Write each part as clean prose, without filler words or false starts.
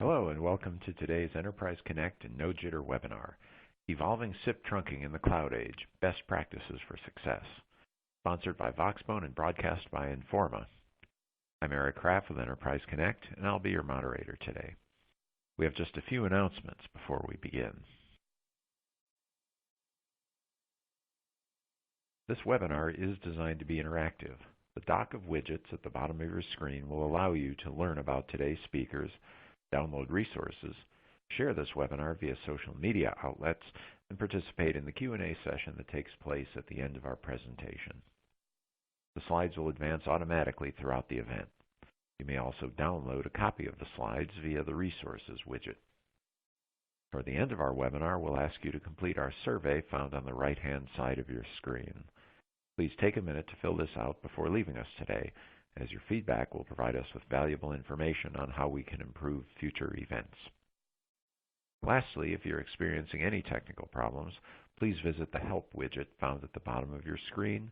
Hello and welcome to today's Enterprise Connect and No Jitter webinar, Evolving SIP Trunking in the Cloud Age, Best Practices for Success, sponsored by Voxbone and broadcast by Informa. I'm Eric Kraft with Enterprise Connect, and I'll be your moderator today. We have just a few announcements before we begin. This webinar is designed to be interactive. The dock of widgets at the bottom of your screen will allow you to learn about today's speakers, download resources, share this webinar via social media outlets, and participate in the Q&A session that takes place at the end of our presentation. The slides will advance automatically throughout the event. You may also download a copy of the slides via the Resources widget. Toward the end of our webinar, we'll ask you to complete our survey found on the right-hand side of your screen. Please take a minute to fill this out before leaving us today, as your feedback will provide us with valuable information on how we can improve future events. Lastly, if you're experiencing any technical problems, please visit the Help widget found at the bottom of your screen,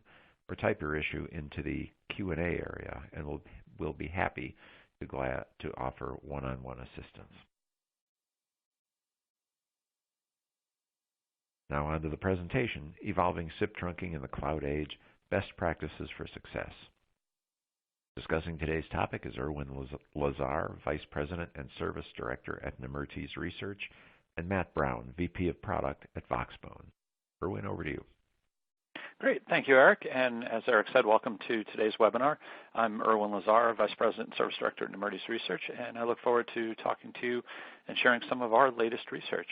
or type your issue into the Q&A area, and we'll be happy to offer one-on-one assistance. Now on to the presentation, Evolving SIP Trunking in the Cloud Age, Best Practices for Success. Discussing today's topic is Irwin Lazar, Vice President and Service Director at Nemertes Research, and Matt Brown, VP of Product at Voxbone. Irwin, over to you. Great. Thank you, Eric. And as Eric said, welcome to today's webinar. I'm Irwin Lazar, Vice President and Service Director at Nemertes Research, and I look forward to talking to you and sharing some of our latest research.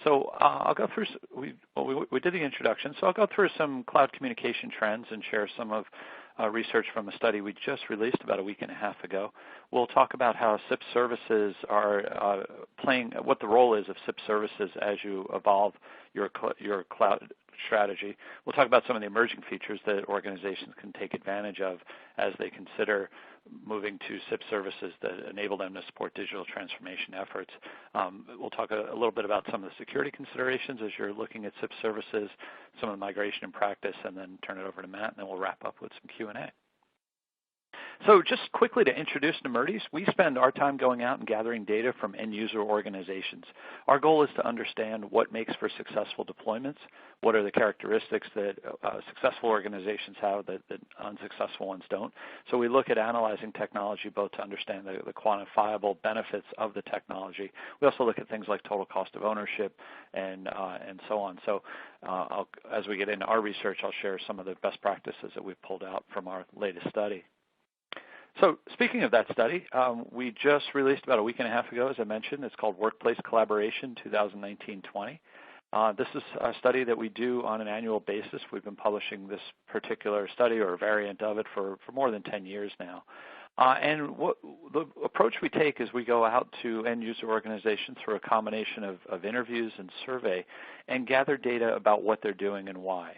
So I'll go through, we did the introduction, so I'll go through some cloud communication trends and share some of research from a study we just released about a week and a half ago. We'll talk about how SIP services are what the role is of SIP services as you evolve your cloud strategy. We'll talk about some of the emerging features that organizations can take advantage of as they consider moving to SIP services that enable them to support digital transformation efforts. We'll talk a little bit about some of the security considerations as you're looking at SIP services, some of the migration in practice, and then turn it over to Matt, and then we'll wrap up with some Q&A. So just quickly to introduce Nemertes, we spend our time going out and gathering data from end-user organizations. Our goal is to understand what makes for successful deployments, what are the characteristics that successful organizations have that unsuccessful ones don't. So we look at analyzing technology both to understand the quantifiable benefits of the technology. We also look at things like total cost of ownership and so on. So as we get into our research, I'll share some of the best practices that we've pulled out from our latest study. So speaking of that study, we just released about a week and a half ago, as I mentioned. It's called Workplace Collaboration 2019-20. This is a study that we do on an annual basis. We've been publishing this particular study or a variant of it for more than 10 years now. And the approach we take is we go out to end-user organizations through a combination of interviews and survey and gather data about what they're doing and why.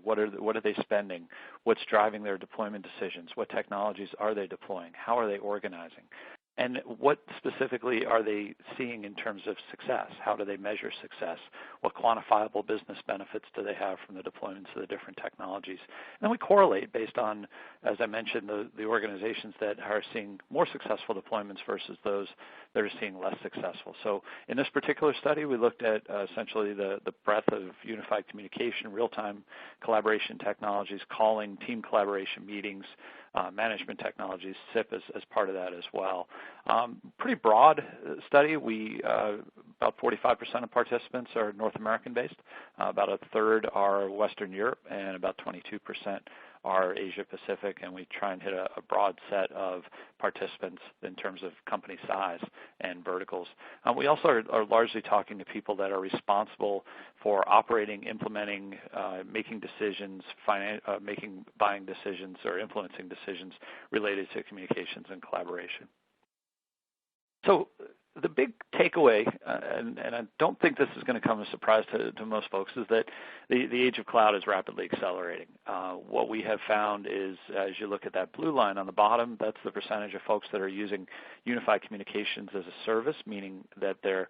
What are they spending? What's driving their deployment decisions? What technologies are they deploying? How are they organizing? And what specifically are they seeing in terms of success? How do they measure success? What quantifiable business benefits do they have from the deployments of the different technologies? And then we correlate based on, as I mentioned, the organizations that are seeing more successful deployments versus those that are seeing less successful. So in this particular study, we looked at essentially the breadth of unified communication, real-time collaboration technologies, calling, team collaboration meetings, management technologies, SIP as part of that as well. Pretty broad study. About 45% of participants are North American based, about a third are Western Europe, and about 22% are Asia Pacific, and we try and hit a broad set of participants in terms of company size and verticals. We also are largely talking to people that are responsible for operating, implementing, making decisions, making buying decisions, or influencing decisions related to communications and collaboration. So the big takeaway, and I don't think this is going to come as a surprise to most folks, is that the age of cloud is rapidly accelerating. What we have found is, as you look at that blue line on the bottom, that's the percentage of folks that are using unified communications as a service, meaning that they're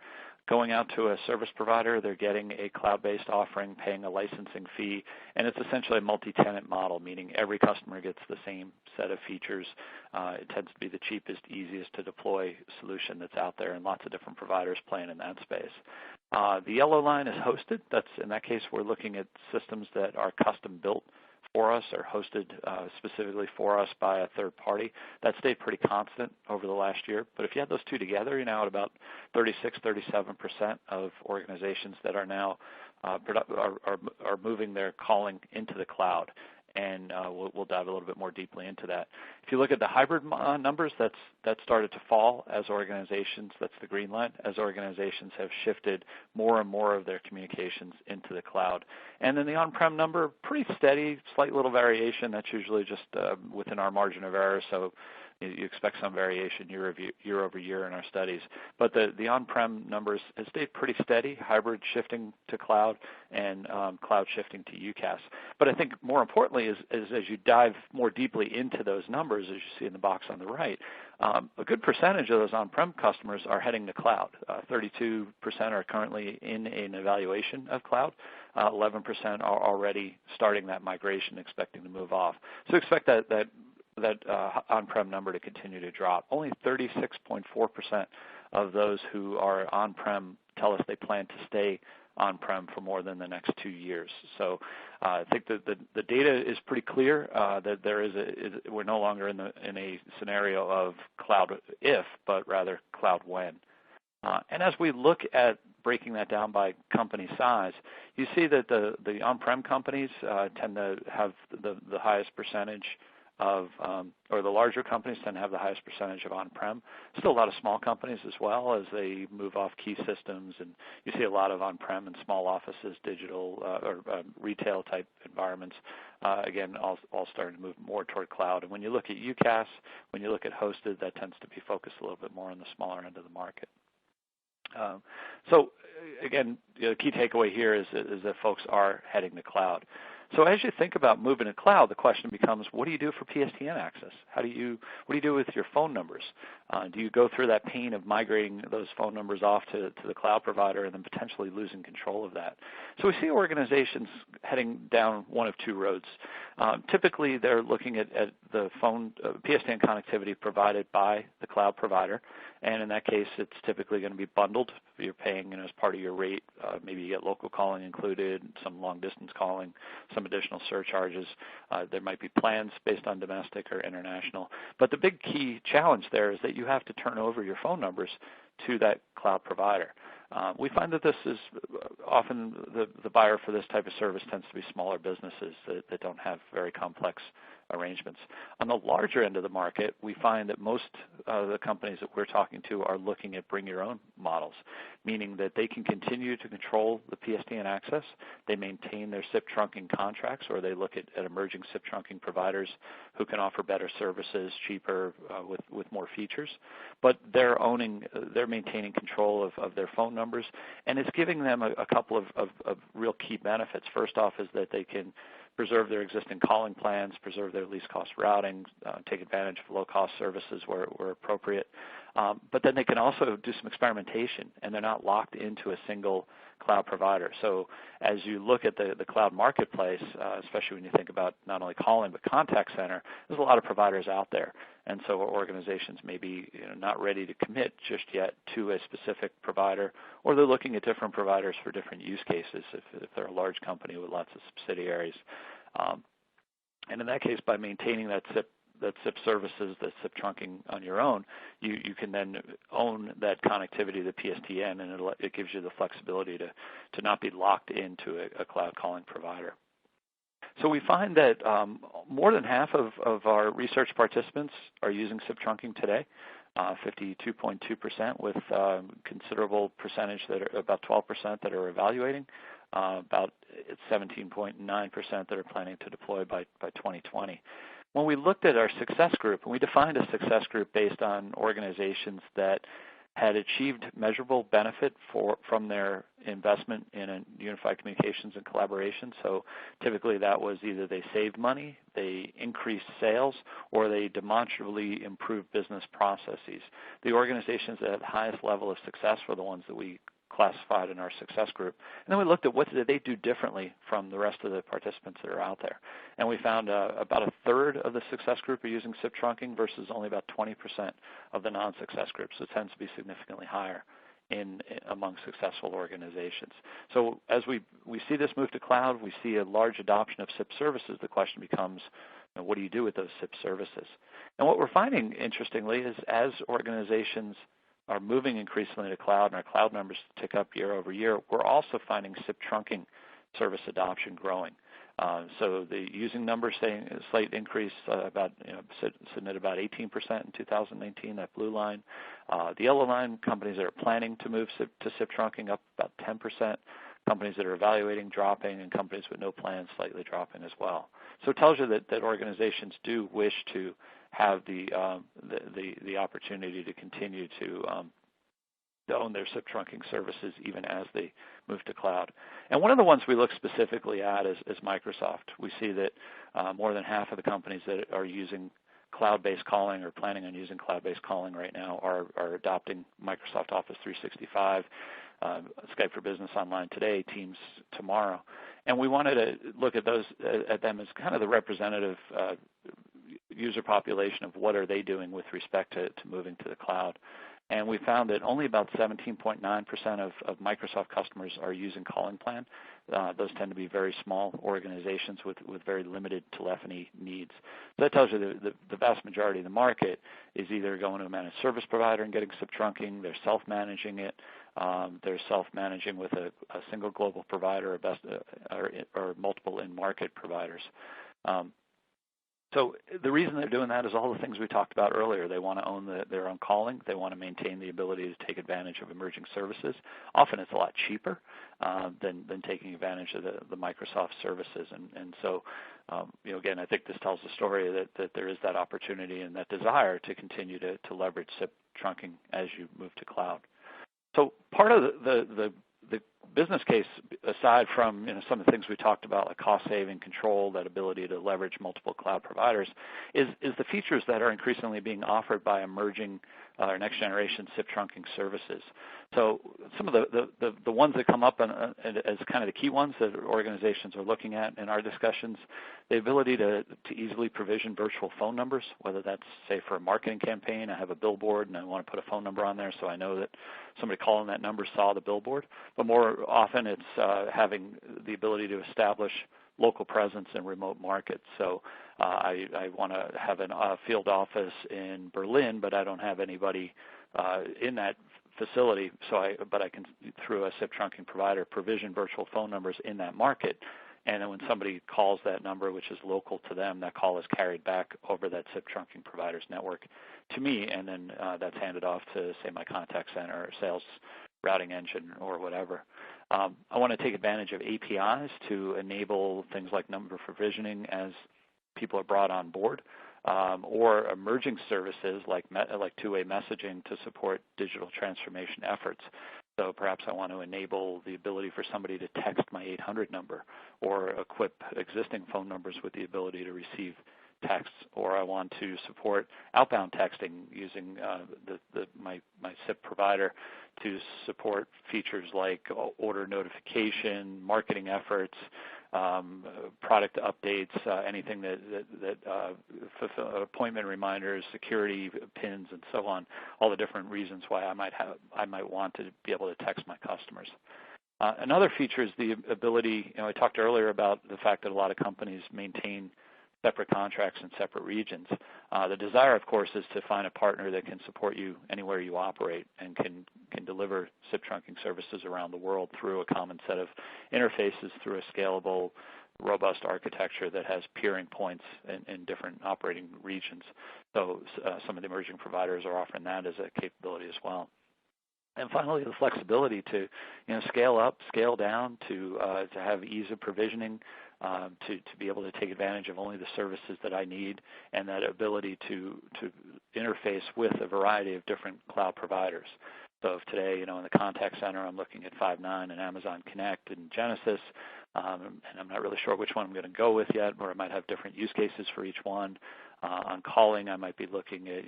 going out to a service provider, they're getting a cloud-based offering, paying a licensing fee, and it's essentially a multi-tenant model, meaning every customer gets the same set of features. It tends to be the cheapest, easiest to deploy solution that's out there, and lots of different providers playing in that space. The yellow line is hosted. In that case, we're looking at systems that are custom built for us or hosted specifically for us by a third party. That stayed pretty constant over the last year. But if you add those two together, you're now at about 36-37% of organizations that are now are moving their calling into the cloud. And we'll dive a little bit more deeply into that. If you look at the hybrid numbers, that started to fall as organizations, that's the green line, as organizations have shifted more and more of their communications into the cloud. And then the on-prem number, pretty steady, slight little variation. That's usually just within our margin of error, so you expect some variation year over year in our studies. But the on-prem numbers have stayed pretty steady, hybrid shifting to cloud and cloud shifting to UCaaS. But I think more importantly is as you dive more deeply into those numbers, as you see in the box on the right, a good percentage of those on-prem customers are heading to cloud. 32% are currently in an evaluation of cloud. 11% are already starting that migration, expecting to move off. So expect that on-prem number to continue to drop. Only 36.4% of those who are on-prem tell us they plan to stay on-prem for more than the next 2 years. So I think that the data is pretty clear that we're no longer in a scenario of cloud if, but rather cloud when. And as we look at breaking that down by company size, you see that the on-prem companies tend to have the highest percentage of, or the larger companies tend to have the highest percentage of on-prem. Still a lot of small companies as well as they move off key systems, and you see a lot of on-prem and small offices, digital or retail type environments. Again, all starting to move more toward cloud. And when you look at UCaaS, when you look at hosted, that tends to be focused a little bit more on the smaller end of the market. So again, the key takeaway here is that folks are heading to cloud. So as you think about moving to cloud, the question becomes, what do you do for PSTN access? What do you do with your phone numbers? Do you go through that pain of migrating those phone numbers off to the cloud provider and then potentially losing control of that? So we see organizations heading down one of two roads. Typically, they're looking at the phone PSTN connectivity provided by the cloud provider, and in that case, it's typically going to be bundled. You're paying as part of your rate. Maybe you get local calling included, some long-distance calling, some additional surcharges. There might be plans based on domestic or international. But the big key challenge there is that you have to turn over your phone numbers to that cloud provider. We find that this is often the buyer for this type of service tends to be smaller businesses that don't have very complex arrangements. On the larger end of the market, we find that most of the companies that we're talking to are looking at bring your own models, meaning that they can continue to control the PSTN access, they maintain their SIP trunking contracts, or they look at emerging SIP trunking providers who can offer better services, cheaper, with more features. But they're maintaining control of their phone numbers, and it's giving them a couple of real key benefits. First off is that they can preserve their existing calling plans, preserve their least cost routing, take advantage of low-cost services where appropriate. But then they can also do some experimentation, and they're not locked into a single cloud provider. So as you look at the cloud marketplace, especially when you think about not only calling but contact center, there's a lot of providers out there. And so organizations may be not ready to commit just yet to a specific provider, or they're looking at different providers for different use cases if they're a large company with lots of subsidiaries. And in that case, by maintaining that SIP services, that SIP trunking on your own, you can then own that connectivity to PSTN, and it gives you the flexibility to not be locked into a cloud calling provider. So we find that more than half of our research participants are using SIP trunking today, 52.2%, with considerable percentage that are about 12% that are evaluating, about 17.9% that are planning to deploy by 2020. When we looked at our success group, and we defined a success group based on organizations that had achieved measurable benefit from their investment in a unified communications and collaboration. So typically that was either they saved money, they increased sales, or they demonstrably improved business processes. The organizations that had the highest level of success were the ones that we classified in our success group. And then we looked at what did they do differently from the rest of the participants that are out there. And we found about a third of the success group are using SIP trunking versus only about 20% of the non-success group. So it tends to be significantly higher among successful organizations. So as we see this move to cloud, we see a large adoption of SIP services. The question becomes, what do you do with those SIP services? And what we're finding, interestingly, is as organizations are moving increasingly to cloud and our cloud numbers tick up year over year, we're also finding SIP trunking service adoption growing. So the using numbers staying a slight increase, sitting at about 18% in 2019, that blue line. The yellow line, companies that are planning to move to SIP trunking up about 10%. Companies that are evaluating dropping, and companies with no plans slightly dropping as well. So it tells you that organizations do wish to have the opportunity to continue to own their SIP trunking services even as they move to cloud. And one of the ones we look specifically at is Microsoft. We see that more than half of the companies that are using cloud-based calling or planning on using cloud-based calling right now are adopting Microsoft Office 365, Skype for Business online today, Teams tomorrow. And we wanted to look at them as kind of the representative user population of what are they doing with respect to moving to the cloud. And we found that only about 17.9% of Microsoft customers are using calling plan. Those tend to be very small organizations with very limited telephony needs. So that tells you the vast majority of the market is either going to a managed service provider and getting SIP trunking, they're self-managing it, they're self-managing with a single global provider or multiple in-market providers. So the reason they're doing that is all the things we talked about earlier. They want to own their own calling. They want to maintain the ability to take advantage of emerging services. Often it's a lot cheaper than taking advantage of the Microsoft services. And so, again, I think this tells the story that there is that opportunity and that desire to continue to leverage SIP trunking as you move to cloud. So part of the business case, aside from some of the things we talked about, like cost saving, control, that ability to leverage multiple cloud providers, is the features that are increasingly being offered by emerging or next generation SIP trunking services. So some of the ones that come up as kind of the key ones that organizations are looking at in our discussions, the ability to easily provision virtual phone numbers, whether that's, say, for a marketing campaign, I have a billboard and I want to put a phone number on there so I know that somebody calling that number saw the billboard. But more often it's having the ability to establish local presence in remote markets. So I want to have a field office in Berlin, but I don't have anybody in that facility, but I can, through a SIP trunking provider, provision virtual phone numbers in that market. And then when somebody calls that number, which is local to them, that call is carried back over that SIP trunking provider's network to me, and then that's handed off to, say, my contact center or sales routing engine or whatever. I want to take advantage of APIs to enable things like number provisioning as people are brought on board, or emerging services like two-way messaging to support digital transformation efforts. So perhaps I want to enable the ability for somebody to text my 800 number or equip existing phone numbers with the ability to receive texts, or I want to support outbound texting using my SIP provider to support features like order notification, marketing efforts, product updates, anything that appointment reminders, security pins, and so on. All the different reasons why I might want to be able to text my customers. Another feature is the ability. I talked earlier about the fact that a lot of companies maintain separate contracts in separate regions. The desire, of course, is to find a partner that can support you anywhere you operate and can deliver SIP trunking services around the world through a common set of interfaces, through a scalable, robust architecture that has peering points in different operating regions. So some of the emerging providers are offering that as a capability as well. And finally, the flexibility to scale up, scale down, to have ease of provisioning, to be able to take advantage of only the services that I need, and that ability to interface with a variety of different cloud providers. So if today, in the contact center, I'm looking at Five9 and Amazon Connect and Genesis, and I'm not really sure which one I'm going to go with yet, or I might have different use cases for each one. On calling, I might be looking at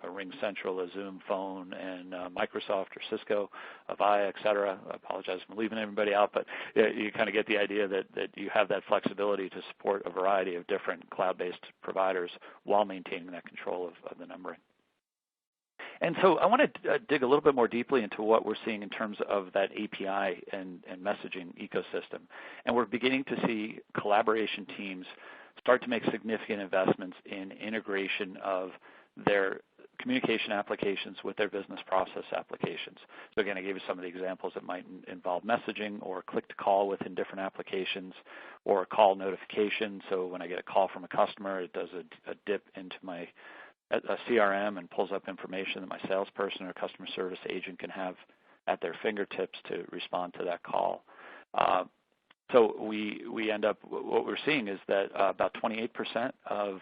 a Ring Central, a Zoom phone, and Microsoft or Cisco, Avaya, et cetera. I apologize for leaving everybody out, but you kind of get the idea that you have that flexibility to support a variety of different cloud-based providers while maintaining that control of the numbering. And so I want to dig a little bit more deeply into what we're seeing in terms of that API and messaging ecosystem. And we're beginning to see collaboration teams start to make significant investments in integration of their communication applications with their business process applications. So again, I gave you some of the examples that might involve messaging or click to call within different applications, or a call notification. So when I get a call from a customer, it does a dip into my CRM and pulls up information that my salesperson or customer service agent can have at their fingertips to respond to that call. So we end up, what we're seeing is that about 28% of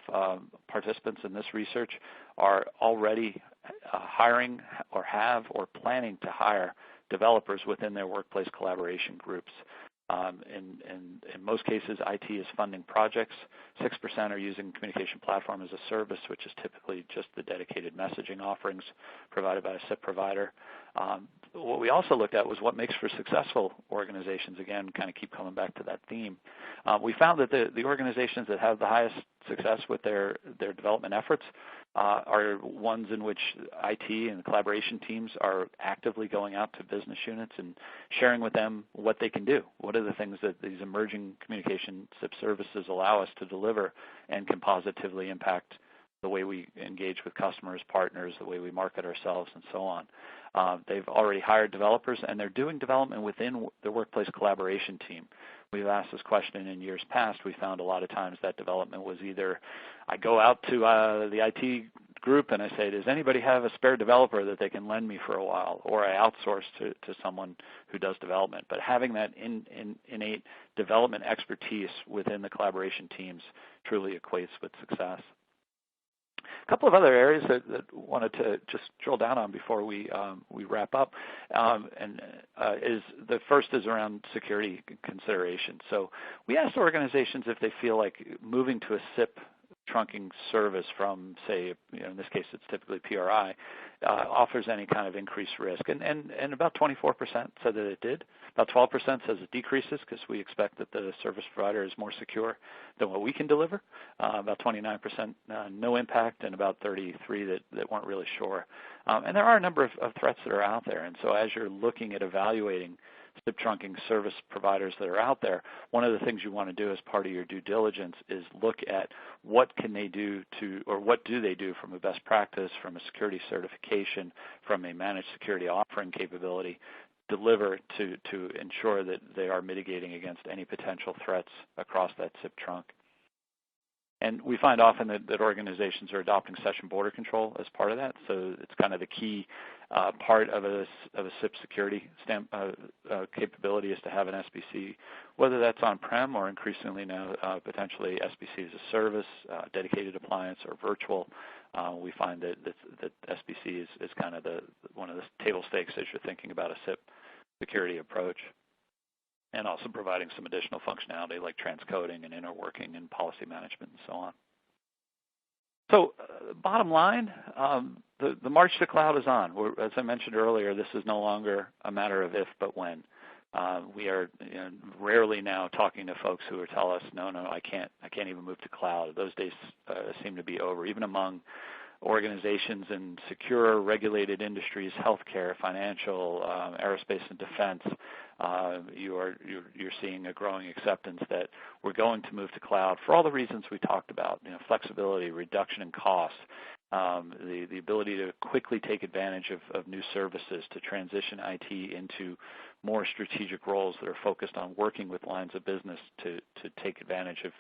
participants in this research are already hiring or have or planning to hire developers within their workplace collaboration groups. In most cases, IT is funding projects. 6% are using communication platform as a service, which is typically just the dedicated messaging offerings provided by a SIP provider. What we also looked at was what makes for successful organizations. Again, kind of keep coming back to that theme. We found that the organizations that have the highest success with their development efforts are ones in which IT and collaboration teams are actively going out to business units and sharing with them what they can do. What are the things that these emerging communication SIP services allow us to deliver and can positively impact the way we engage with customers, partners, the way we market ourselves, and so on. They've already hired developers, and they're doing development within the workplace collaboration team. We've asked this question in years past. We found a lot of times that development was either I go out to the IT group and I say, does anybody have a spare developer that they can lend me for a while? Or I outsource to someone who does development. But having that innate development expertise within the collaboration teams truly equates with success. A couple of other areas that wanted to just drill down on before we wrap up, is the first is around security considerations. So we asked organizations if they feel like moving to a SIP trunking service from, say, in this case it's typically PRI, offers any kind of increased risk. And about 24% said that it did. About 12% says it decreases because we expect that the service provider is more secure than what we can deliver. About 29% no impact, and about 33% that weren't really sure. And there are a number of threats that are out there. And so as you're looking at evaluating SIP trunking service providers that are out there, one of the things you want to do as part of your due diligence is look at what can they do or what do they do from a best practice, from a security certification, from a managed security offering capability, deliver to ensure that they are mitigating against any potential threats across that SIP trunk. And we find often that organizations are adopting session border control as part of that. So it's kind of the key part of a SIP security capability is to have an SBC, whether that's on-prem or increasingly now potentially SBC as a service, dedicated appliance, or virtual. We find that SBC is kind of one of the table stakes as you're thinking about a SIP security approach, and also providing some additional functionality like transcoding and inner working and policy management and so on. So bottom line, the march to cloud is on. As I mentioned earlier, this is no longer a matter of if but when. We are rarely now talking to folks who tell us, no, I can't even move to cloud. Those days seem to be over, even among organizations in secure, regulated industries, healthcare, financial, aerospace and defense. You're seeing a growing acceptance that we're going to move to cloud for all the reasons we talked about: flexibility, reduction in costs, the ability to quickly take advantage of new services, to transition IT into more strategic roles that are focused on working with lines of business to take advantage of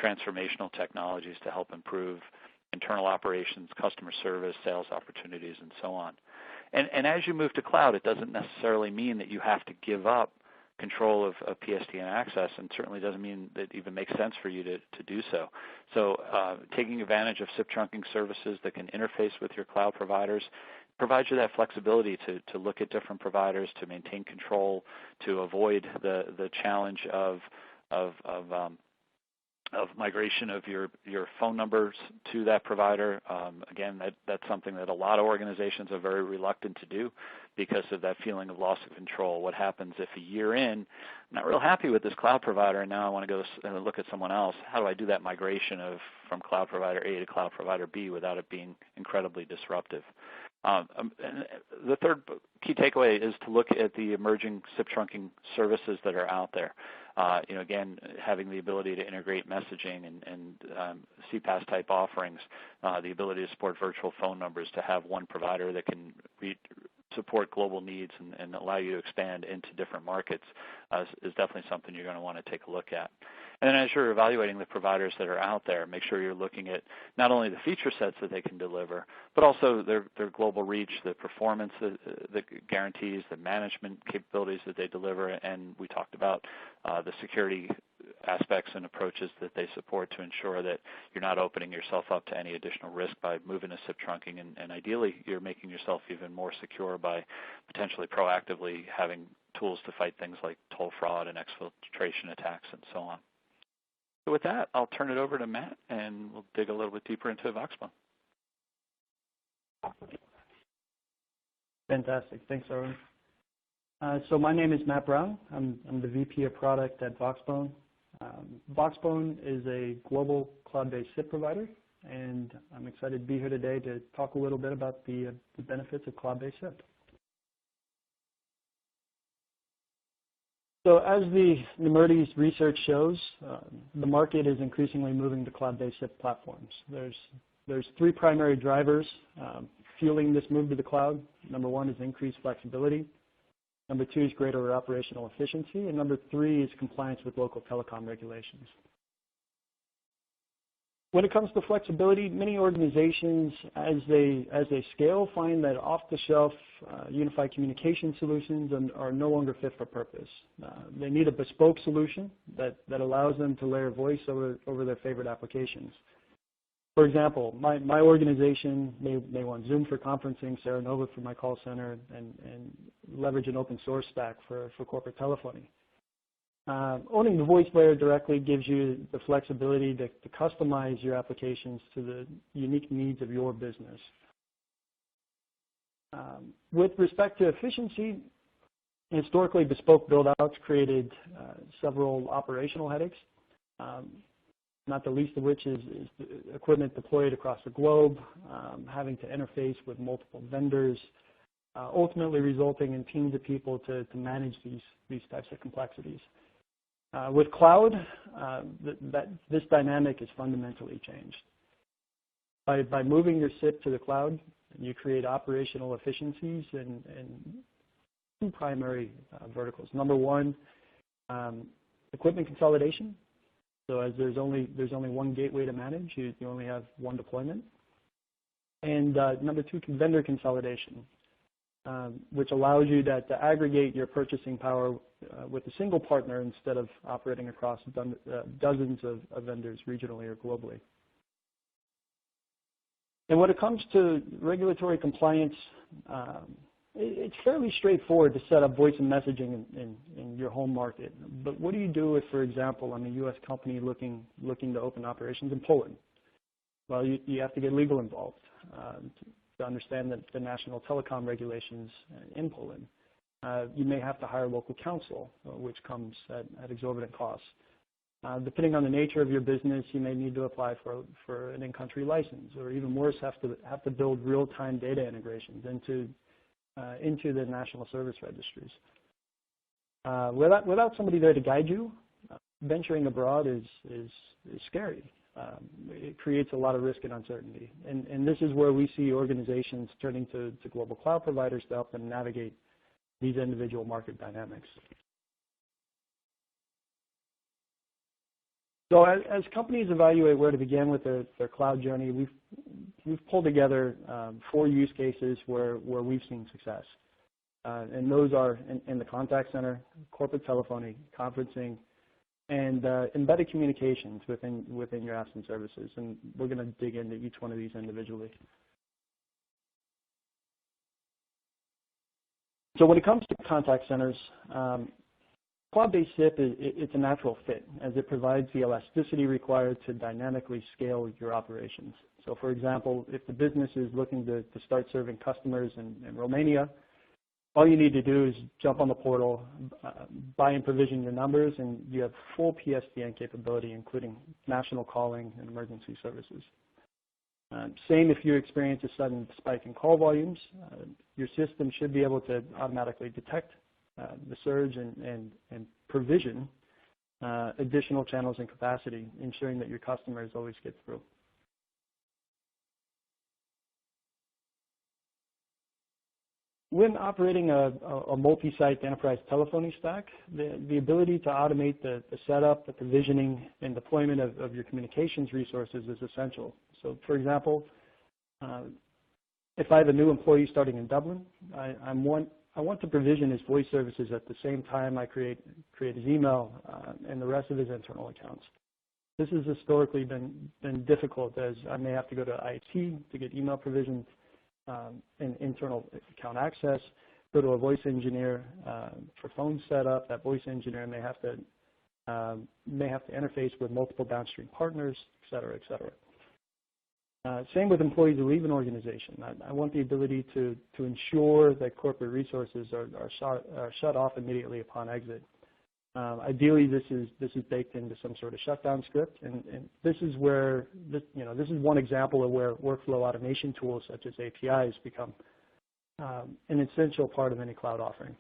transformational technologies to help improve internal operations, customer service, sales opportunities, and so on. And as you move to cloud, it doesn't necessarily mean that you have to give up control of PSTN access, and certainly doesn't mean that it even makes sense for you to do so. So taking advantage of SIP trunking services that can interface with your cloud providers provides you that flexibility to look at different providers, to maintain control, to avoid the challenge of migration of your phone numbers to that provider. Again, that's something that a lot of organizations are very reluctant to do because of that feeling of loss of control. What happens if a year in, I'm not real happy with this cloud provider, and now I want to go look at someone else? How do I do that migration from cloud provider A to cloud provider B without it being incredibly disruptive? And the third key takeaway is to look at the emerging SIP trunking services that are out there. Again, having the ability to integrate messaging and CPaaS type offerings, the ability to support virtual phone numbers, to have one provider that can support global needs and allow you to expand into different markets is definitely something you're going to want to take a look at. And then as you're evaluating the providers that are out there, make sure you're looking at not only the feature sets that they can deliver, but also their global reach, the performance that guarantees, the management capabilities that they deliver, and we talked about the security aspects and approaches that they support to ensure that you're not opening yourself up to any additional risk by moving to SIP trunking, and ideally you're making yourself even more secure by potentially proactively having tools to fight things like toll fraud and exfiltration attacks and so on. So with that, I'll turn it over to Matt, and we'll dig a little bit deeper into Voxbone. Fantastic. Thanks, Irwin. So my name is Matt Brown. I'm the VP of Product at Voxbone. Voxbone is a global cloud-based SIP provider, and I'm excited to be here today to talk a little bit about the benefits of cloud-based SIP. So as the Nemertes Research shows, the market is increasingly moving to cloud-based SIP platforms. There's three primary drivers fueling this move to the cloud. Number one is increased flexibility. Number two is greater operational efficiency. And number three is compliance with local telecom regulations. When it comes to flexibility, many organizations, as they scale, find that off-the-shelf unified communication solutions are no longer fit for purpose. They need a bespoke solution that allows them to layer voice over their favorite applications. For example, my organization may want Zoom for conferencing, Serenova for my call center, and leverage an open source stack for corporate telephony. Owning the voice layer directly gives you the flexibility to customize your applications to the unique needs of your business. With respect to efficiency, historically bespoke build-outs created several operational headaches, not the least of which is equipment deployed across the globe, having to interface with multiple vendors, ultimately resulting in teams of people to manage these types of complexities. With cloud, this dynamic is fundamentally changed. By moving your SIP to the cloud, you create operational efficiencies in two primary verticals. Number one, equipment consolidation. So as there's only one gateway to manage, you only have one deployment. And number two, vendor consolidation, which allows you to aggregate your purchasing power with a single partner instead of operating across dozens of vendors regionally or globally. And when it comes to regulatory compliance, it's fairly straightforward to set up voice and messaging in your home market. But what do you do if, for example, I'm a U.S. company looking to open operations in Poland? Well, you have to get legal involved to understand the national telecom regulations in Poland. You may have to hire local counsel, which comes at exorbitant costs. Depending on the nature of your business, you may need to apply for an in-country license, or even worse, have to build real-time data integrations into the national service registries. Without somebody there to guide you, venturing abroad is scary. It creates a lot of risk and uncertainty. And this is where we see organizations turning to global cloud providers to help them navigate these individual market dynamics. So as companies evaluate where to begin with their cloud journey, we've pulled together 4 use cases where we've seen success. And those are in the contact center, corporate telephony, conferencing, and embedded communications within your apps and services. And we're going to dig into each one of these individually. So when it comes to contact centers, cloud-based SIP, it's a natural fit as it provides the elasticity required to dynamically scale your operations. So for example, if the business is looking to start serving customers in Romania, all you need to do is jump on the portal, buy and provision your numbers, and you have full PSTN capability, including national calling and emergency services. Same if you experience a sudden spike in call volumes, your system should be able to automatically detect the surge and provision additional channels and capacity, ensuring that your customers always get through. When operating a multi-site enterprise telephony stack, the ability to automate the setup, the provisioning, and deployment of your communications resources is essential. So for example, if I have a new employee starting in Dublin, I want to provision his voice services at the same time I create his email and the rest of his internal accounts. This has historically been difficult, as I may have to go to IT to get email provisioned and internal account access, go to a voice engineer for phone setup. That voice engineer may have to interface with multiple downstream partners, et cetera, et cetera. Same with employees who leave an organization. I want the ability to ensure that corporate resources are shut off immediately upon exit. Ideally, this is baked into some sort of shutdown script, and this is where this is one example of where workflow automation tools such as APIs become an essential part of any cloud offering.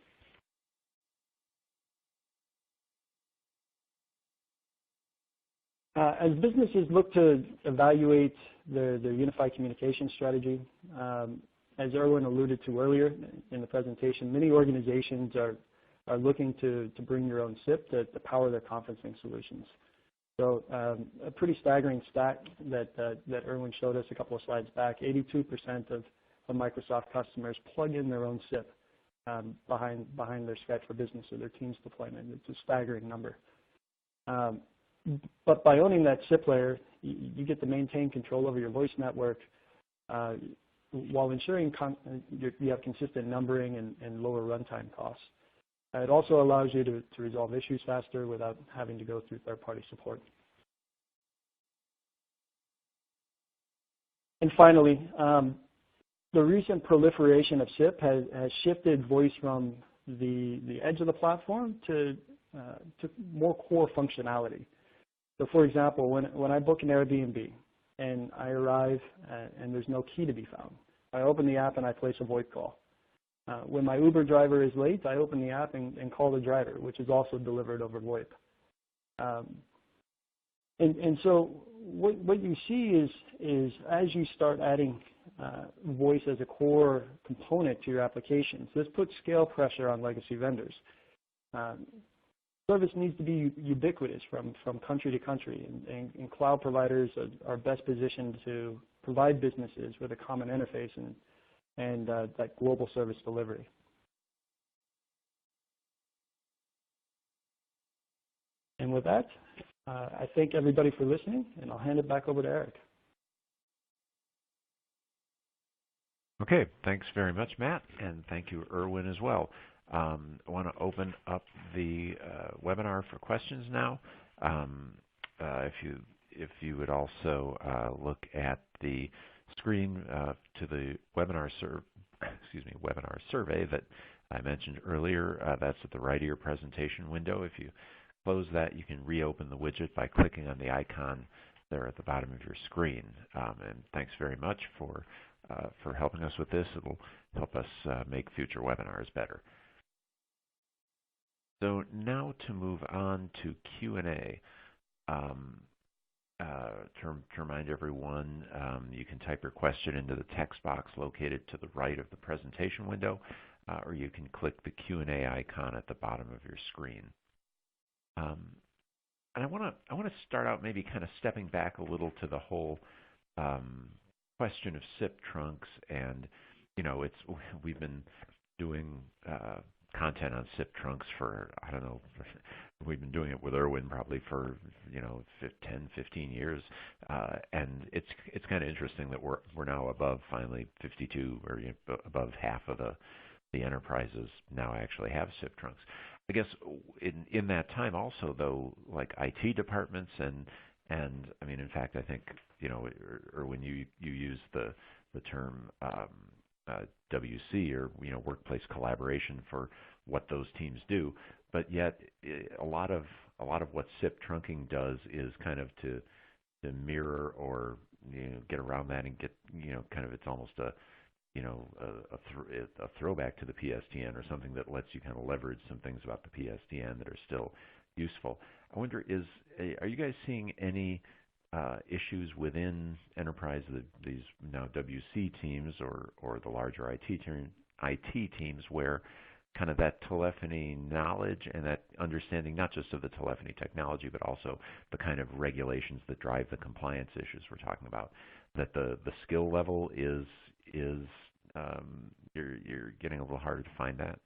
As businesses look to evaluate their unified communication strategy, as Irwin alluded to earlier in the presentation, many organizations are looking to bring your own SIP to power their conferencing solutions. So a pretty staggering stat that Irwin showed us a couple of slides back, 82% of Microsoft customers plug in their own SIP behind their Skype for Business or their Teams deployment. It's a staggering number. But by owning that SIP layer, you get to maintain control over your voice network while ensuring you have consistent numbering and lower runtime costs. It also allows you to resolve issues faster without having to go through third-party support. And finally, the recent proliferation of SIP has shifted voice from the edge of the platform to more core functionality. So for example, when I book an Airbnb and I arrive and there's no key to be found, I open the app and I place a VoIP call. When my Uber driver is late, I open the app and call the driver, which is also delivered over VoIP. And so what you see is as you start adding voice as a core component to your applications, this puts scale pressure on legacy vendors. Service needs to be ubiquitous from country to country, and cloud providers are best positioned to provide businesses with a common interface and that global service delivery. And with that, I thank everybody for listening, and I'll hand it back over to Eric. Okay, thanks very much, Matt, and thank you, Irwin, as well. I want to open up the webinar for questions now. If you would also look at the screen to the webinar survey that I mentioned earlier, that's at the right of your presentation window. If you close that, you can reopen the widget by clicking on the icon there at the bottom of your screen. And thanks very much for helping us with this. It will help us make future webinars better. So now to move on to Q&A. To remind everyone, you can type your question into the text box located to the right of the presentation window, or you can click the Q&A icon at the bottom of your screen. And I want to start out maybe kind of stepping back a little to the whole question of SIP trunks, and we've been doing content on SIP trunks for, I don't know, we've been doing it with Irwin probably for 10, 15 years, and it's kind of interesting that we're now above finally 52 or above half of the enterprises now actually have SIP trunks. I guess in that time also though, like IT departments and I mean, in fact, I think or when you use the term WC or workplace collaboration for what those teams do, but yet a lot of what SIP trunking does is kind of to mirror or get around that and get kind of, it's almost a throwback to the PSTN or something that lets you kind of leverage some things about the PSTN that are still useful. I wonder, are you guys seeing any issues within enterprise, these now WC teams or the larger IT teams where kind of that telephony knowledge and that understanding not just of the telephony technology but also the kind of regulations that drive the compliance issues we're talking about, that the skill level is you're getting a little harder to find that?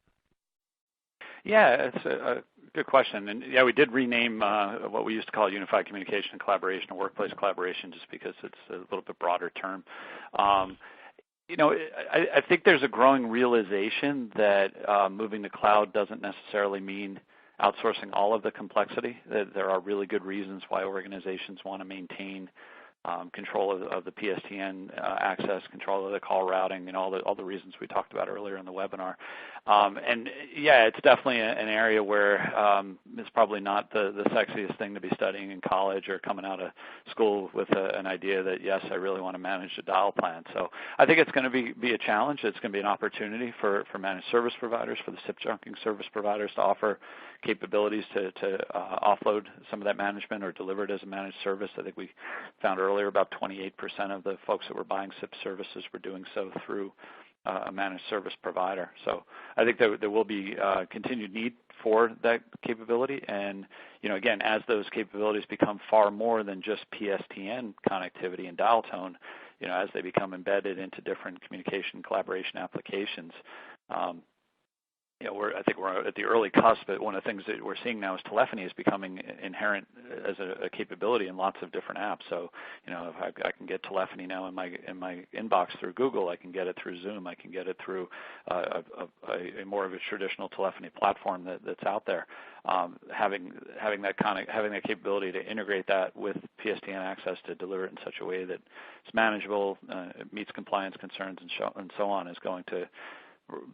Yeah, it's a good question. And yeah, we did rename what we used to call unified communication and collaboration or workplace collaboration just because it's a little bit broader term. I think there's a growing realization that moving to cloud doesn't necessarily mean outsourcing all of the complexity. That there are really good reasons why organizations want to maintain control of the PSTN access, control of the call routing, and all the reasons we talked about earlier in the webinar. And yeah, it's definitely an area where it's probably not the sexiest thing to be studying in college or coming out of school with an idea that, yes, I really want to manage a dial plan. So I think it's going to be a challenge. It's going to be an opportunity for managed service providers, for the SIP trunking service providers to offer capabilities to offload some of that management or deliver it as a managed service. I think we found earlier about 28% of the folks that were buying SIP services were doing so through a managed service provider. So I think there will be continued need for that capability. And, again, as those capabilities become far more than just PSTN connectivity and dial tone, as they become embedded into different communication collaboration applications, I think we're at the early cusp, but one of the things that we're seeing now is telephony is becoming inherent as a capability in lots of different apps. So, if I can get telephony now in my inbox through Google, I can get it through Zoom, I can get it through a more of a traditional telephony platform that's out there. Having that capability to integrate that with PSTN access to deliver it in such a way that it's manageable, it meets compliance concerns, and so on, is going to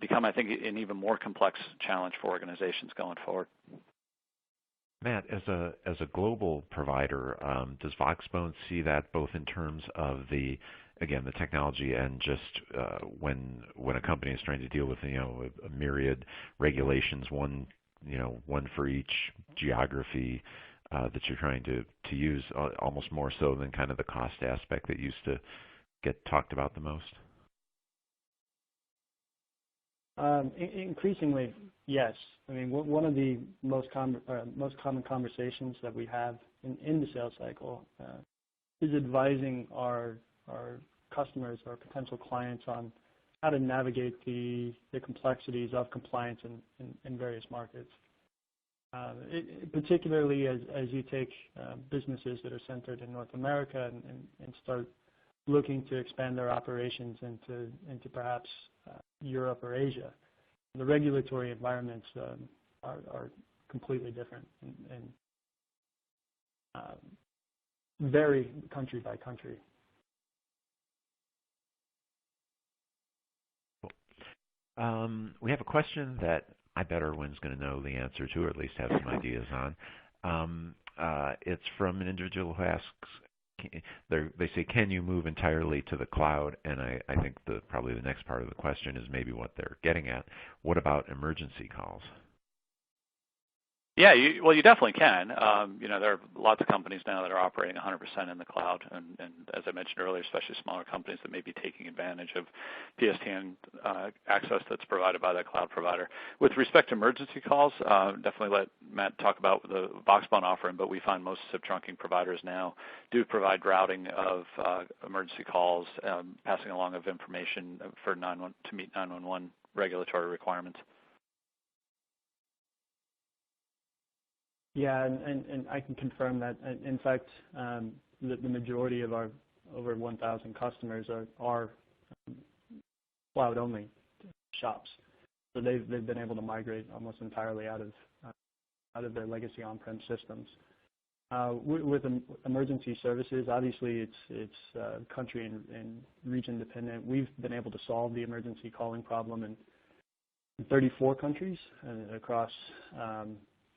become, I think, an even more complex challenge for organizations going forward. Matt, as a global provider, does Voxbone see that both in terms of the technology and just when a company is trying to deal with a myriad regulations, one for each geography that you're trying to use, almost more so than kind of the cost aspect that used to get talked about the most? Increasingly, yes. I mean, one of the most common conversations that we have in the sales cycle is advising our customers, our potential clients, on how to navigate the complexities of compliance in various markets. Particularly as you take businesses that are centered in North America and start looking to expand their operations into perhaps Europe or Asia. The regulatory environments are completely different and vary country by country. We have a question that I bet Irwin's going to know the answer to, or at least have some ideas on. It's from an individual who asks, they say, can you move entirely to the cloud? And I think probably the next part of the question is maybe what they're getting at. What about emergency calls? Yeah, you definitely can. There are lots of companies now that are operating 100% in the cloud, and as I mentioned earlier, especially smaller companies that may be taking advantage of PSTN access that's provided by that cloud provider. With respect to emergency calls, definitely let Matt talk about the Voxbone offering, but we find most SIP trunking providers now do provide routing of emergency calls, passing along of information to meet 911 regulatory requirements. Yeah, and I can confirm that. In fact, the majority of our over 1,000 customers are cloud-only shops. So they've been able to migrate almost entirely out of their legacy on-prem systems. With emergency services, obviously it's country and region dependent. We've been able to solve the emergency calling problem in 34 countries across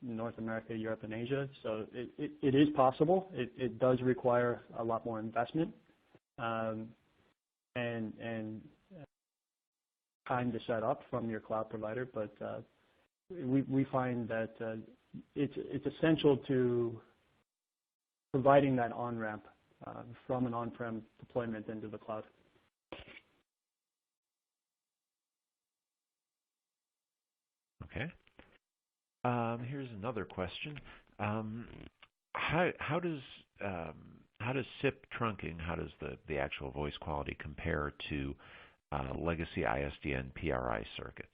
North America, Europe, and Asia. So it is possible. It does require a lot more investment and time to set up from your cloud provider, but we find that it's essential to providing that on-ramp from an on-prem deployment into the cloud. Okay. Here's another question. How does SIP trunking, how does the actual voice quality compare to legacy ISDN PRI circuits?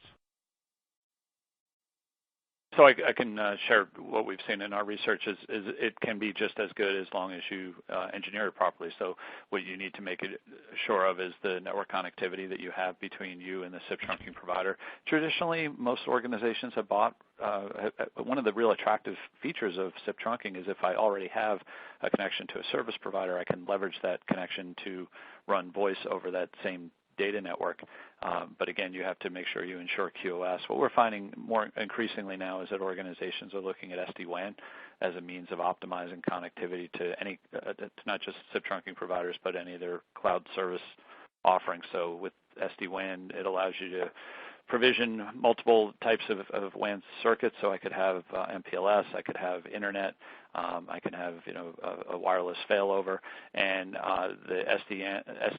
So I can share what we've seen in our research is it can be just as good as long as you engineer it properly. So what you need to make it sure of is the network connectivity that you have between you and the SIP trunking provider. Traditionally, most organizations have bought one of the real attractive features of SIP trunking is if I already have a connection to a service provider, I can leverage that connection to run voice over that same data network. But again, you have to make sure you ensure QoS. What we're finding more increasingly now is that organizations are looking at SD-WAN as a means of optimizing connectivity to any, not just SIP trunking providers, but any of their cloud service offerings. So with SD-WAN, it allows you to provision multiple types of WAN circuits. So I could have MPLS, I could have internet, I can have a wireless failover, and the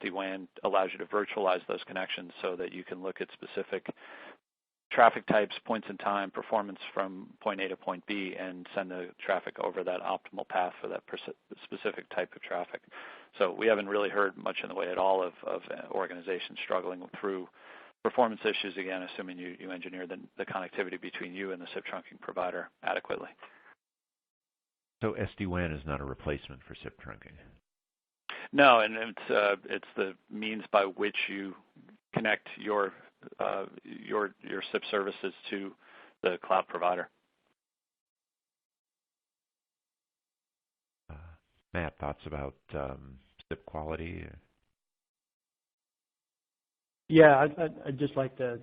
SD-WAN allows you to virtualize those connections so that you can look at specific traffic types, points in time, performance from point A to point B, and send the traffic over that optimal path for that specific type of traffic. So we haven't really heard much in the way at all of organizations struggling through performance issues, again, assuming you engineer the connectivity between you and the SIP trunking provider adequately. So SD-WAN is not a replacement for SIP trunking? No, and it's the means by which you connect your SIP services to the cloud provider. Matt, thoughts about SIP quality? Yeah, I'd just like to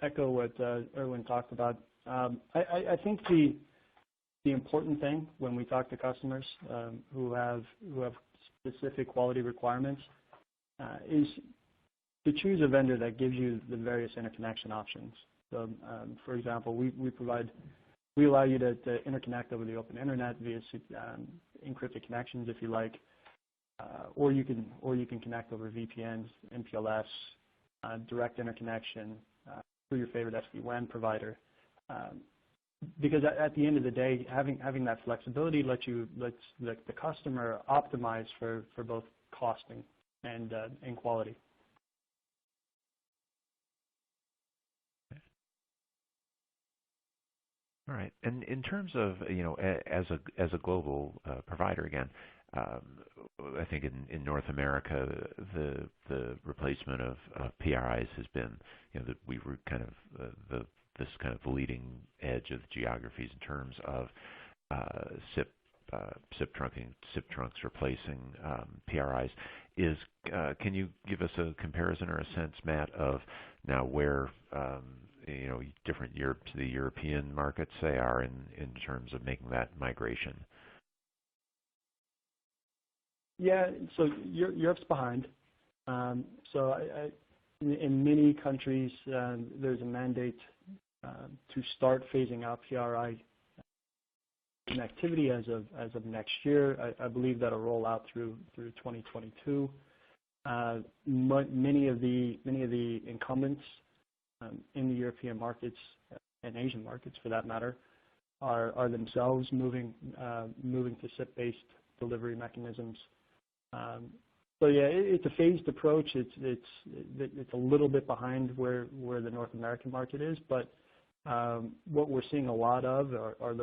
echo what Irwin talked about. I think the important thing when we talk to customers who have specific quality requirements is to choose a vendor that gives you the various interconnection options. So, for example, we allow you to interconnect over the open internet via encrypted connections, if you like, or you can connect over VPNs, MPLS, direct interconnection through your favorite SD-WAN provider. Because at the end of the day, having that flexibility lets the customer optimize for both costing and quality. All right. And in terms of as a global provider, again, I think in North America the replacement of PRIs has been that we were kind of this kind of leading edge of geographies in terms of SIP trunks replacing PRIs. Can you give us a comparison or a sense, Matt, of now where the European markets say are in terms of making that migration? Yeah, so Europe's behind. So in many countries, there's a mandate to start phasing out PRI connectivity as of next year. I believe that'll roll out through 2022. Many of the incumbents in the European markets and Asian markets, for that matter, are themselves moving to SIP-based delivery mechanisms. So yeah, it's a phased approach. It's a little bit behind where the North American market is, but what we're seeing a lot of are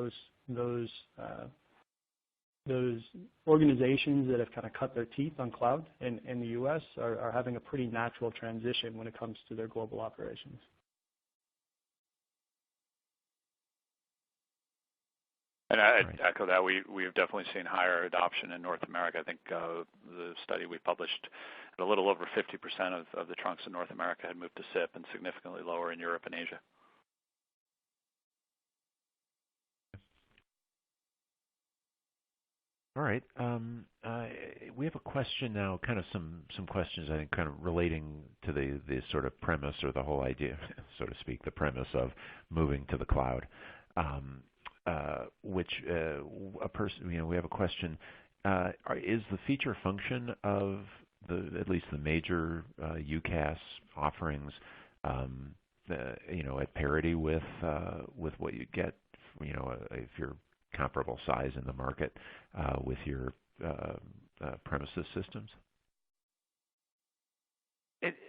those organizations that have kind of cut their teeth on cloud in the U.S. are having a pretty natural transition when it comes to their global operations. And I'd echo that. We've definitely seen higher adoption in North America. I think the study we published, a little over 50% of the trunks in North America had moved to SIP, and significantly lower in Europe and Asia. All right. We have a question now, kind of some questions, I think, kind of relating to the sort of premise or the whole idea, so to speak, the premise of moving to the cloud. We have a question. Is the feature function of at least the major UCaaS offerings, at parity with what you get, if you're comparable size in the market with your premises systems?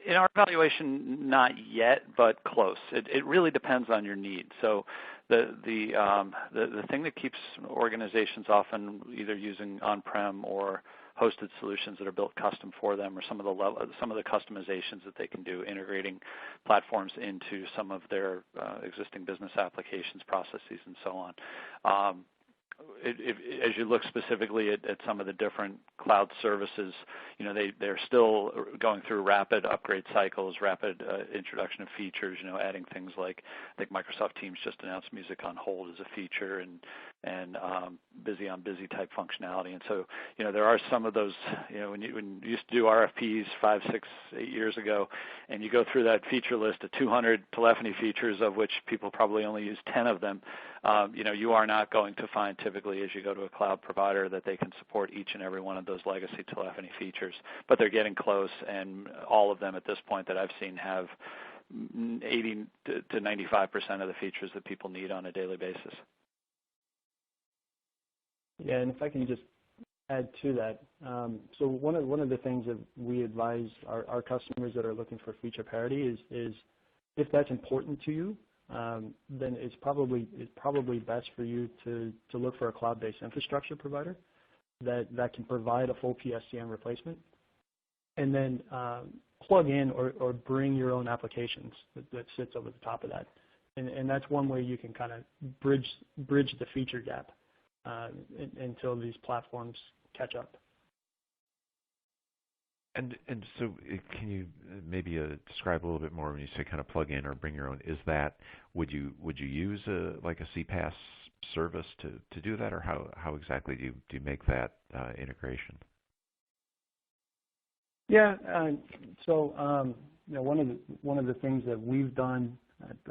In our evaluation, not yet, but close. It really depends on your need. So the thing that keeps organizations often either using on-prem or hosted solutions that are built custom for them, or some of the customizations that they can do, integrating platforms into some of their existing business applications, processes, and so on. As you look specifically at some of the different cloud services, they're still going through rapid upgrade cycles, rapid introduction of features, adding things like, I think Microsoft Teams just announced music on hold as a feature, and busy on busy type functionality. And so, there are some of those, when you used to do RFPs 5, 6, 8 years ago, and you go through that feature list of 200 telephony features, of which people probably only use 10 of them, you are not going to find typically as you go to a cloud provider that they can support each and every one of those legacy telephony features. But they're getting close, and all of them at this point that I've seen have 80 to 95% of the features that people need on a daily basis. Yeah, and if I can just add to that, so one of the things that we advise our customers that are looking for feature parity is if that's important to you, then it's probably best for you to look for a cloud-based infrastructure provider that can provide a full PSTN replacement, and then plug in or bring your own applications that sits over the top of that, and that's one way you can kind of bridge the feature gap until these platforms catch up. And so can you maybe describe a little bit more when you say kind of plug in or bring your own? Is that, would you use like a CPaaS service to do that, or how exactly do you make that integration? Yeah, so one of the things that we've done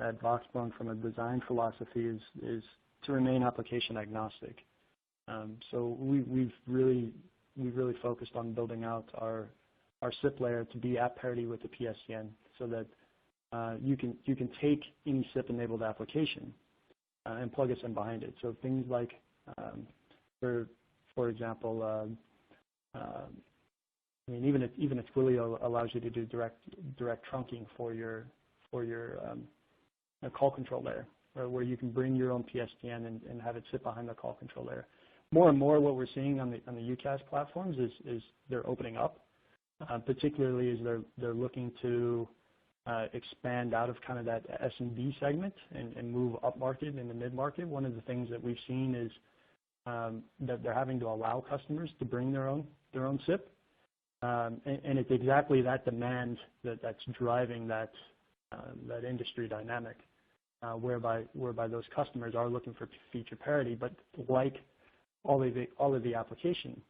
at Voxbone from a design philosophy is to remain application agnostic. So we've really focused on building out our SIP layer to be at parity with the PSTN, so that you can take any SIP-enabled application and plug us in behind it. So things like, for example, even if Twilio allows you to do direct trunking for your call control layer, where you can bring your own PSTN and have it sit behind the call control layer. More and more, what we're seeing on the UCaaS platforms is they're opening up, particularly as they're looking to expand out of kind of that SMB segment and move up market and the mid market. One of the things that we've seen is that they're having to allow customers to bring their own SIP, and it's exactly that demand that's driving that industry dynamic, whereby those customers are looking for feature parity, but like all of the application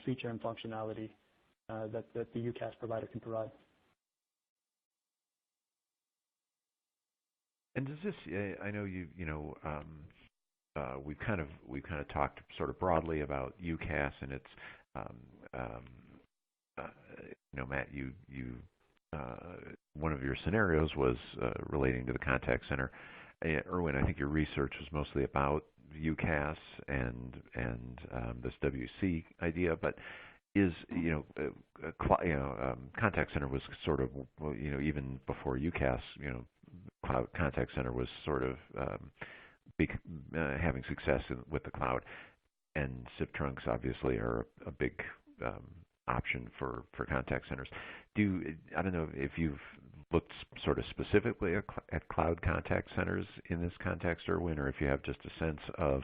feature and functionality that the UCaaS provider can provide. And does this? I know we've kind of talked sort of broadly about UCaaS, and it's Matt, you one of your scenarios was relating to the contact center. Irwin, I think your research was mostly about UCaaS and this WC idea, but is, contact center was sort of, well, even before UCAS, cloud contact center was sort of having success with the cloud, and SIP trunks obviously are a big option for contact centers. I don't know if you've looked sort of specifically at cloud contact centers in this context, Irwin, or if you have just a sense of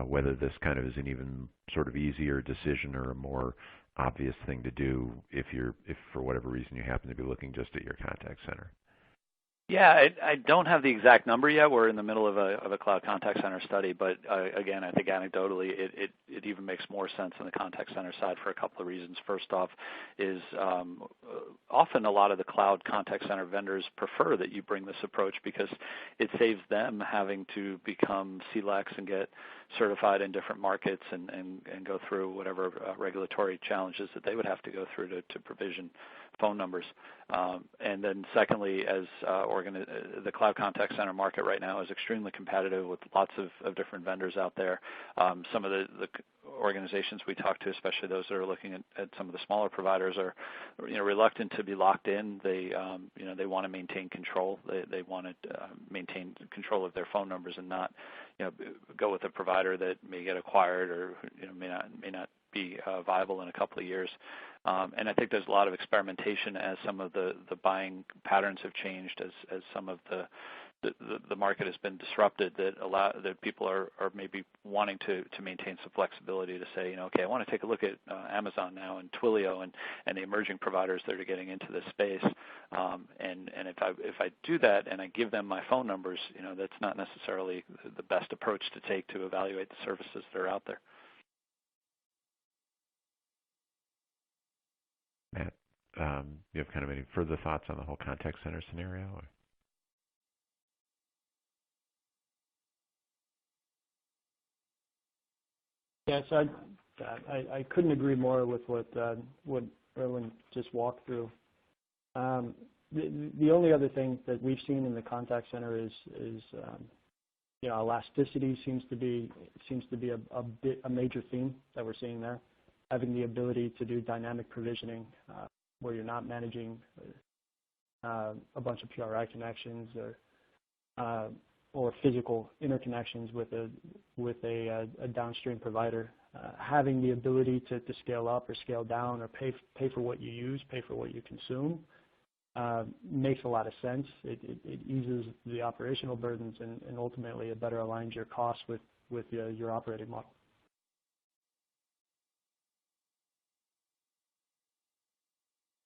whether this kind of is an even sort of easier decision or a more obvious thing to do if for whatever reason you happen to be looking just at your contact center. Yeah, I don't have the exact number yet. We're in the middle of a cloud contact center study, but again, I think anecdotally it even makes more sense on the contact center side for a couple of reasons. First off is often a lot of the cloud contact center vendors prefer that you bring this approach because it saves them having to become CLECs and get certified in different markets and go through whatever regulatory challenges that they would have to go through to provision phone numbers. And then secondly, as the cloud contact center market right now is extremely competitive with lots of different vendors out there. Some of the organizations we talk to, especially those that are looking at some of the smaller providers, are reluctant to be locked in. They want to maintain control. They want to maintain control of their phone numbers and not go with a provider that may get acquired or may not be viable in a couple of years. And I think there's a lot of experimentation as some of the buying patterns have changed, as some of the market has been disrupted, that people are maybe wanting to maintain some flexibility to say, okay, I want to take a look at Amazon now and Twilio and the emerging providers that are getting into this space. And if I do that and I give them my phone numbers, that's not necessarily the best approach to take to evaluate the services that are out there. Matt, you have kind of any further thoughts on the whole contact center scenario? Or? Yes, I couldn't agree more with what Irwin just walked through. The only other thing that we've seen in the contact center is elasticity seems to be a major theme that we're seeing there. Having the ability to do dynamic provisioning where you're not managing a bunch of PRI connections or physical interconnections with a downstream provider. Having the ability to scale up or scale down or pay for what you use, pay for what you consume makes a lot of sense. It eases the operational burdens and ultimately it better aligns your costs with your operating model.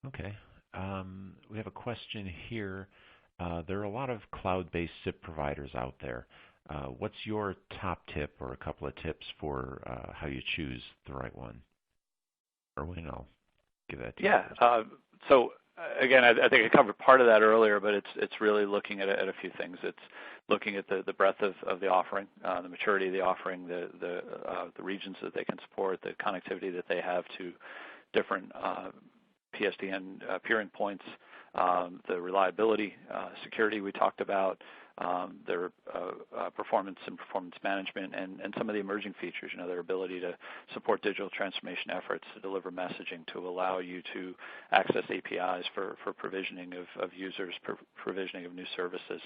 Okay. We have a question here. There are a lot of cloud-based SIP providers out there. What's your top tip or a couple of tips for how you choose the right one? Irwin, I'll give that to you. Yeah. So again, I think I covered part of that earlier, but it's really looking at a few things. It's looking at the breadth of the offering, the maturity of the offering, the regions that they can support, the connectivity that they have to different PSTN peering points, the reliability, security we talked about, their performance and performance management, and some of the emerging features, their ability to support digital transformation efforts, to deliver messaging, to allow you to access APIs for provisioning of users, provisioning of new services.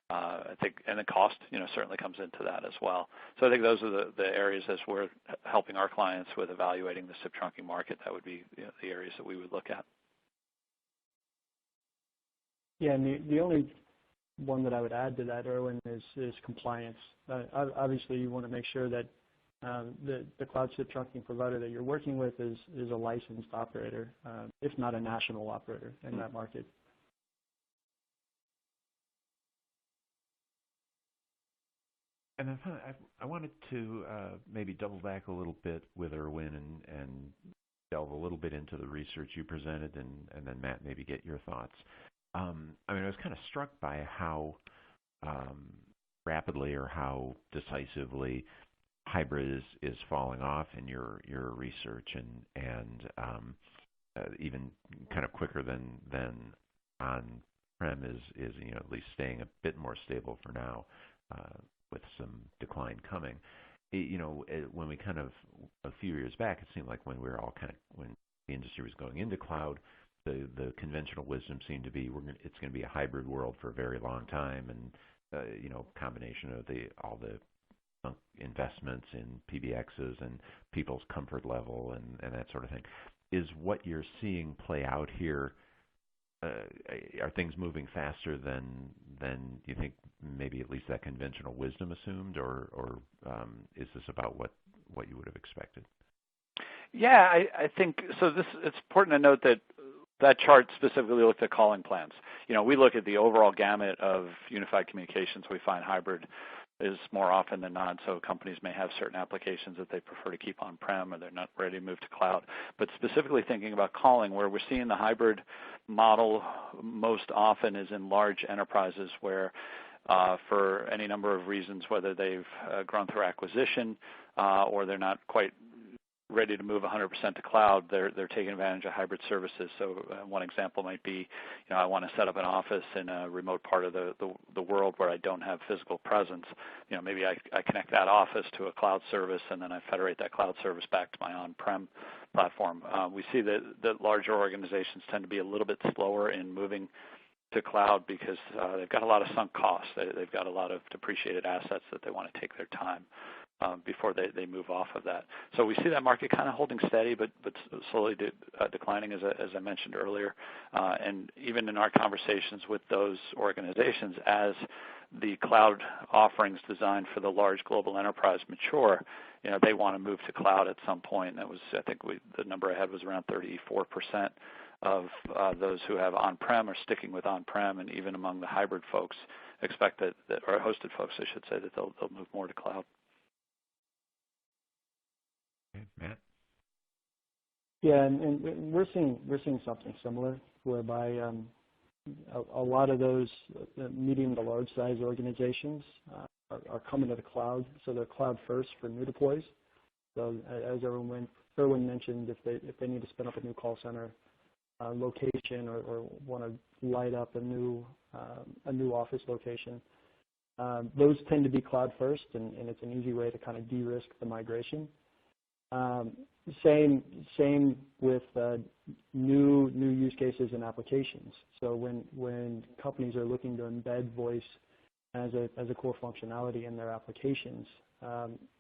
I think, and the cost, certainly comes into that as well. So I think those are the areas as we're helping our clients with evaluating the SIP trunking market. That would be the areas that we would look at. Yeah, and the only one that I would add to that, Irwin, is compliance. Obviously, you want to make sure that the cloud SIP trunking provider that you're working with is a licensed operator, if not a national operator in that market. And I wanted to maybe double back a little bit with Irwin and delve a little bit into the research you presented, and then Matt, maybe get your thoughts. I was kind of struck by how rapidly or how decisively hybrid is falling off in your research, and even kind of quicker than on-prem is at least staying a bit more stable for now, with some decline coming. when we kind of a few years back, it seemed like when we were all when the industry was going into cloud, the conventional wisdom seemed to be it's going to be a hybrid world for a very long time, and combination of all the investments in PBXs and people's comfort level and that sort of thing. Is what you're seeing play out here? Are things moving faster than you think maybe at least that conventional wisdom assumed, or is this about what you would have expected? Yeah, I think so. It's important to note that chart specifically looked at calling plans. We look at the overall gamut of unified communications. We find hybrid is more often than not. So companies may have certain applications that they prefer to keep on-prem or they're not ready to move to cloud. But specifically thinking about calling, where we're seeing the hybrid model most often is in large enterprises where for any number of reasons, whether they've grown through acquisition or they're not quite ready to move 100% to cloud, they're taking advantage of hybrid services. So one example might be, I want to set up an office in a remote part of the world where I don't have physical presence. Maybe I connect that office to a cloud service, and then I federate that cloud service back to my on-prem platform. We see that larger organizations tend to be a little bit slower in moving to cloud because they've got a lot of sunk costs. They've got a lot of depreciated assets that they want to take their time before they move off of that. So we see that market kind of holding steady, but slowly declining, as I mentioned earlier. And even in our conversations with those organizations, as the cloud offerings designed for the large global enterprise mature, they want to move to cloud at some point. And that was, I think, the number I had was around 34% of those who have on-prem are sticking with on-prem, and even among the hybrid folks, expect that, or hosted folks, I should say, that they'll move more to cloud. Okay, Matt? Yeah, and we're seeing something similar, whereby a lot of those medium to large size organizations are coming to the cloud, so they're cloud first for new deploys. So as Irwin mentioned, if they need to spin up a new call center location or want to light up a new office location, those tend to be cloud first, and it's an easy way to kind of de-risk the migration. Same with new use cases and applications. So when companies are looking to embed voice as a core functionality in their applications,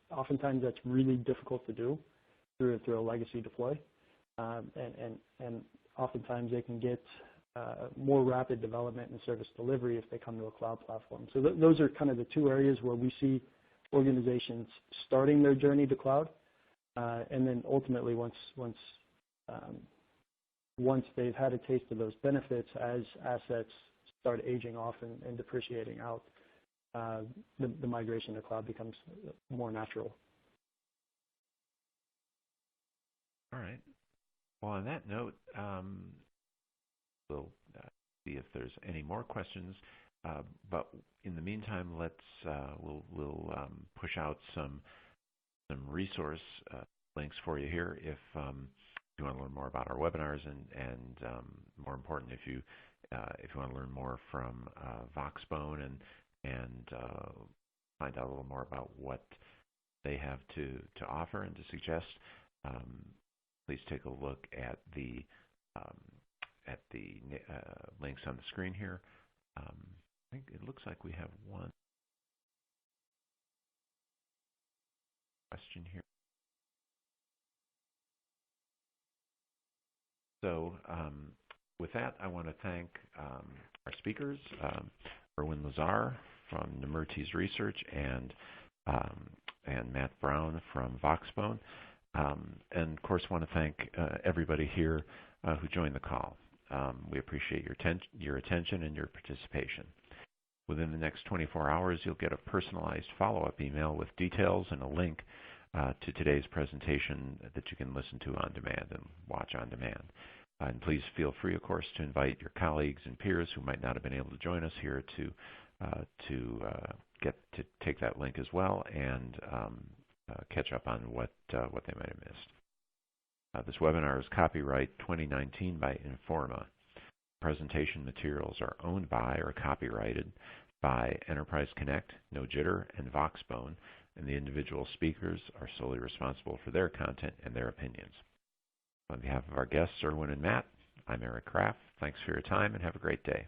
oftentimes that's really difficult to do through a legacy deploy, and oftentimes they can get more rapid development and service delivery if they come to a cloud platform. So those are kind of the two areas where we see organizations starting their journey to cloud. And then ultimately, once they've had a taste of those benefits, as assets start aging off and depreciating out, the migration to cloud becomes more natural. All right. Well, on that note, we'll see if there's any more questions. But in the meantime, we'll push out some resource links for you here if you want to learn more about our webinars, and more important, if you want to learn more from Voxbone and find out a little more about what they have to offer and to suggest. Please take a look at the links on the screen here. I think it looks like we have one question here. So with that, I want to thank our speakers, Irwin Lazar from Nemertes Research and Matt Brown from Voxbone. And of course, want to thank everybody here who joined the call. We appreciate your attention and your participation. Within the next 24 hours, you'll get a personalized follow-up email with details and a link to today's presentation that you can listen to on demand and watch on demand. And please feel free, of course, to invite your colleagues and peers who might not have been able to join us here to take that link as well and catch up on what they might have missed. This webinar is copyright 2019 by Informa. Presentation materials are owned by or copyrighted by Enterprise Connect, No Jitter, and Voxbone, and the individual speakers are solely responsible for their content and their opinions. On behalf of our guests, Irwin and Matt, I'm Eric Kraft. Thanks for your time and have a great day.